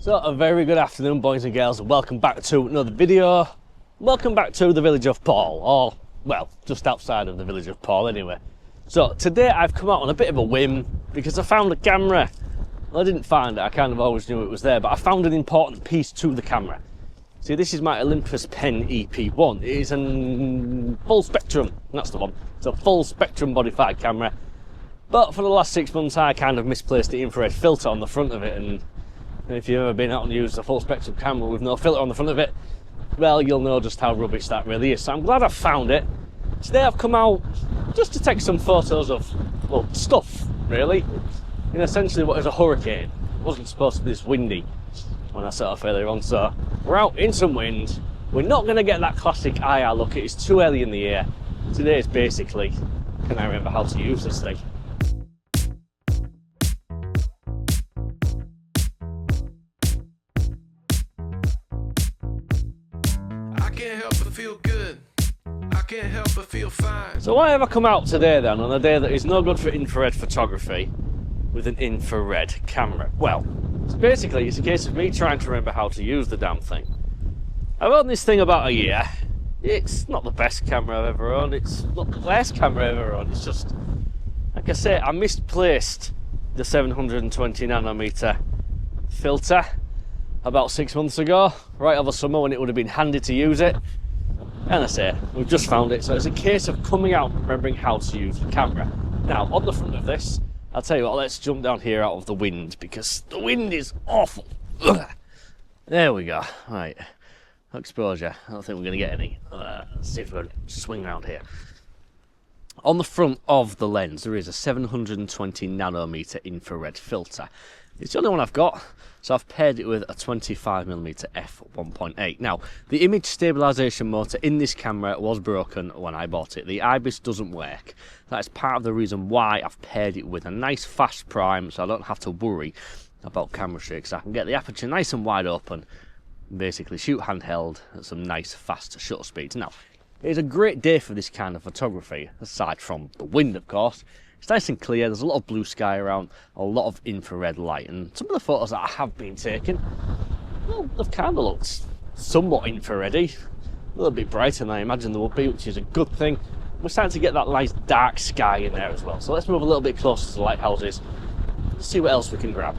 So a very good afternoon, boys and girls, and welcome back to another video. Welcome back to the village of Paull, or well, just outside of the village of Paull anyway. So today I've come out on a bit of a whim because I found a camera. Well, I didn't find it, I kind of always knew it was there, but I found an important piece to the camera. See, this is my Olympus PEN EP-1. It is a full spectrum, that's the one. It's a full spectrum modified camera. But for the last 6 months I kind of misplaced the infrared filter on the front of it, and if you've ever been out and used a full spectrum camera with no filter on the front of it, well, you'll know just how rubbish that really is. So I'm glad I found it. Today I've come out just to take some photos of, well, stuff, really. In essentially what is a hurricane. It wasn't supposed to be this windy when I set off earlier on, so we're out in some wind. We're not going to get that classic IR look, it is too early in the year. Today is basically, can I remember how to use this thing? Feel good. I can't help but feel fine. So why have I come out today then, on a day that is no good for infrared photography, with an infrared camera? Well, basically it's a case of me trying to remember how to use the damn thing. I've owned this thing about a year. It's not the best camera I've ever owned, it's not the worst camera I've ever owned, it's just, like I say, I misplaced the 720nm filter about 6 months ago, right over summer when it would have been handy to use it. And I say, we've just found it, so it's a case of coming out and remembering how to use the camera. Now, on the front of this, I'll tell you what, let's jump down here out of the wind, because the wind is awful. Ugh. There we go. Right, exposure. I don't think we're going to get any. Let's see if we can swing around here. On the front of the lens, there is a 720nm infrared filter. It's the only one I've got, so I've paired it with a 25mm f1.8. Now, the image stabilisation motor in this camera was broken when I bought it. The IBIS doesn't work. That is part of the reason why I've paired it with a nice fast prime, so I don't have to worry about camera shakes. I can get the aperture nice and wide open, and basically shoot handheld at some nice fast shutter speeds. Now, it is a great day for this kind of photography, aside from the wind, of course. It's nice and clear, there's a lot of blue sky around, a lot of infrared light, and some of the photos that I have been taking, well, they've kind of looked somewhat infrared-y, a little bit brighter than I imagined they would be, which is a good thing. We're starting to get that nice dark sky in there as well, so let's move a little bit closer to the lighthouses, see what else we can grab.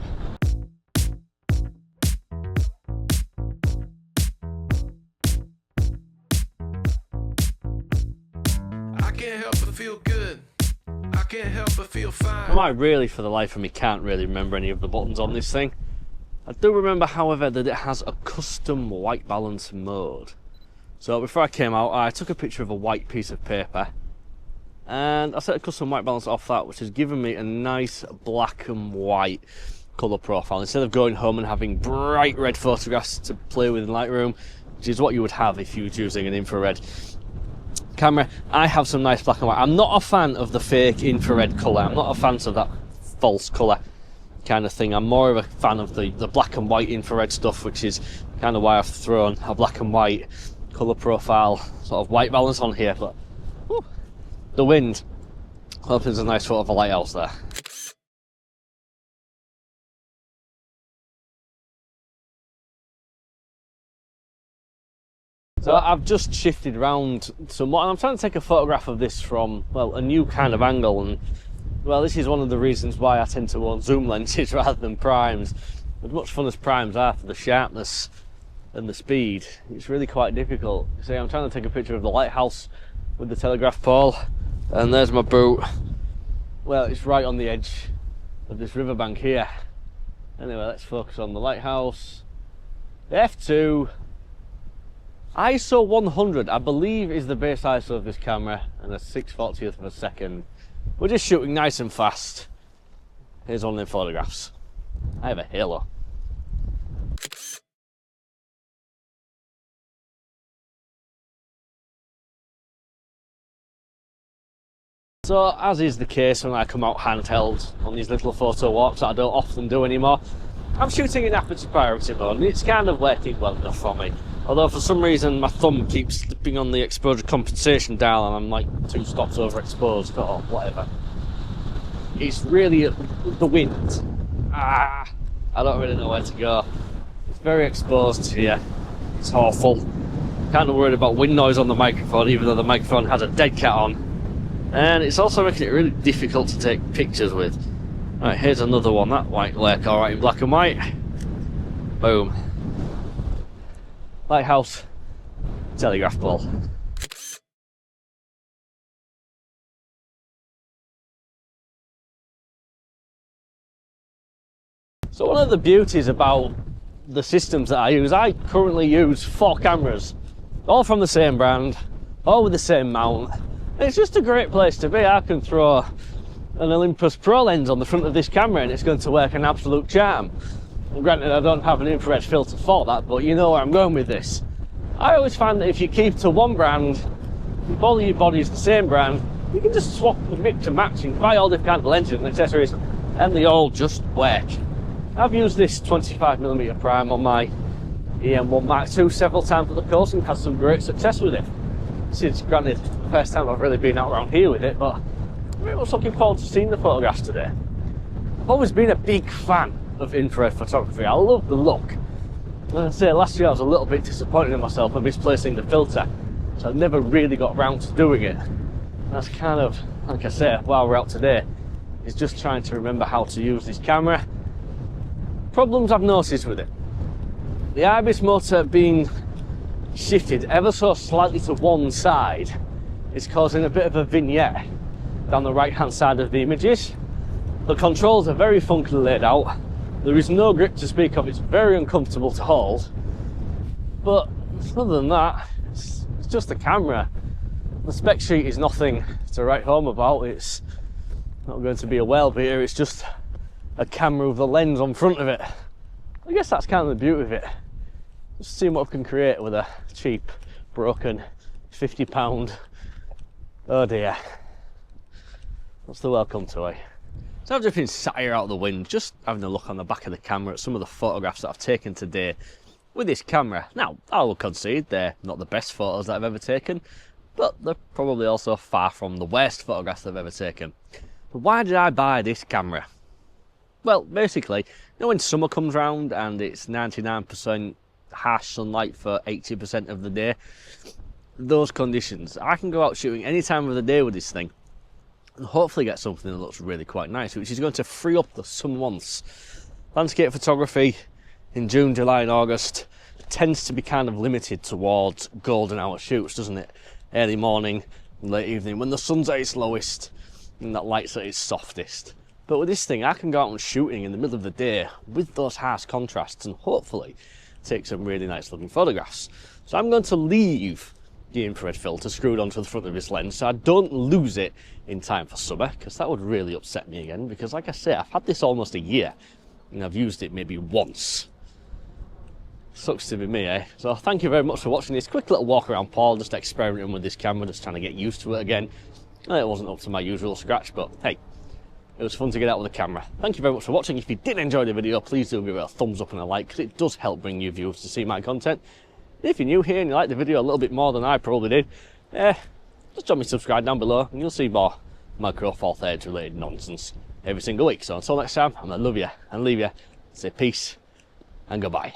I can't help but feel good. I can't help but feel fine. I really, for the life of me, can't really remember any of the buttons on this thing. I do remember, however, that it has a custom white balance mode. So before I came out, I took a picture of a white piece of paper and I set a custom white balance off that, which has given me a nice black and white colour profile. Instead of going home and having bright red photographs to play with in Lightroom, which is what you would have if you were using an infrared camera, I have some nice black and white. I'm not a fan of the fake infrared colour. I'm not a fan of that false colour kind of thing. I'm more of a fan of the black and white infrared stuff, which is kind of why I've thrown a black and white colour profile, sort of white balance on here. But whew, the wind. I hope there's a nice photo of a lighthouse there. So I've just shifted around somewhat and I'm trying to take a photograph of this from, well, a new kind of angle, and well, this is one of the reasons why I tend to own zoom lenses rather than primes. As much fun as primes are for the sharpness and the speed, it's really quite difficult. You see, I'm trying to take a picture of the lighthouse with the telegraph pole, and there's my boot. Well, it's right on the edge of this riverbank here. Anyway, let's focus on the lighthouse. F2. ISO 100, I believe, is the base ISO of this camera, and a 6/40th of a second. We're just shooting nice and fast. Here's one of the photographs. I have a halo. So, as is the case when I come out handheld on these little photo walks that I don't often do anymore, I'm shooting in aperture priority mode, and it's kind of working well enough for me. Although for some reason my thumb keeps slipping on the exposure compensation dial and I'm like 2 stops overexposed or whatever. It's really the wind. I don't really know where to go. It's very exposed here. It's awful. Kind of worried about wind noise on the microphone, even though the microphone has a dead cat on. And it's also making it really difficult to take pictures with. Right, here's another one, that white lake, alright, in black and white. Boom. Lighthouse, telegraph pole. So one of the beauties about the systems that I currently use 4 cameras, all from the same brand, all with the same mount. It's just a great place to be. I can throw an Olympus Pro lens on the front of this camera and it's going to work an absolute charm. And granted, I don't have an infrared filter for that, but you know where I'm going with this. I always find that if you keep to one brand, if all your body's the same brand, you can just swap and mix and match and buy all different kinds of lenses and accessories, and they all just work. I've used this 25mm prime on my EM1 Mark II several times on the course and had some great success with it. Since, granted, the first time I've really been out around here with it, but I'm very much looking forward to seeing the photographs today. I've always been a big fan of infrared photography. I love the look. As I say, last year I was a little bit disappointed in myself for misplacing the filter, so I never really got round to doing it. That's kind of, like I say, while we're out today, is just trying to remember how to use this camera. Problems I've noticed with it. The IBIS motor being shifted ever so slightly to one side is causing a bit of a vignette down the right hand side of the images. The controls are very funkily laid out. There is no grip to speak of. It's very uncomfortable to hold. But other than that, it's just the camera. The spec sheet is nothing to write home about. It's not going to be a whale beater. It's just a camera with a lens on front of it. I guess that's kind of the beauty of it. Just seeing what I can create with a cheap, broken, £50, oh dear. That's the welcome toy. So I've just been sat here out of the wind, just having a look on the back of the camera at some of the photographs that I've taken today with this camera. Now, I will concede they're not the best photos that I've ever taken, but they're probably also far from the worst photographs I've ever taken. But why did I buy this camera? Well, basically, you know when summer comes round and it's 99% harsh sunlight for 80% of the day? Those conditions. I can go out shooting any time of the day with this thing and hopefully get something that looks really quite nice, which is going to free up the summer months. Landscape photography in June, July and August tends to be kind of limited towards golden hour shoots, doesn't it? Early morning, late evening, when the sun's at its lowest and that light's at its softest. But with this thing, I can go out and shooting in the middle of the day with those harsh contrasts and hopefully take some really nice looking photographs. So I'm going to leave the infrared filter screwed onto the front of this lens so I don't lose it in time for summer, because that would really upset me again, because like I say, I've had this almost a year and I've used it maybe once. Sucks to be me, eh? So thank you very much for watching this quick little walk around Paull, just experimenting with this camera, just trying to get used to it again. It wasn't up to my usual scratch, but hey, it was fun to get out with the camera. Thank you very much for watching. If you did enjoy the video, please do give it a thumbs up and a like, because it does help bring new viewers to see my content. If you're new here and you like the video a little bit more than I probably did, just drop me a subscribe down below and you'll see more Micro Four Thirds related nonsense every single week. So until next time, I'm going to love you and leave you. Say peace and goodbye.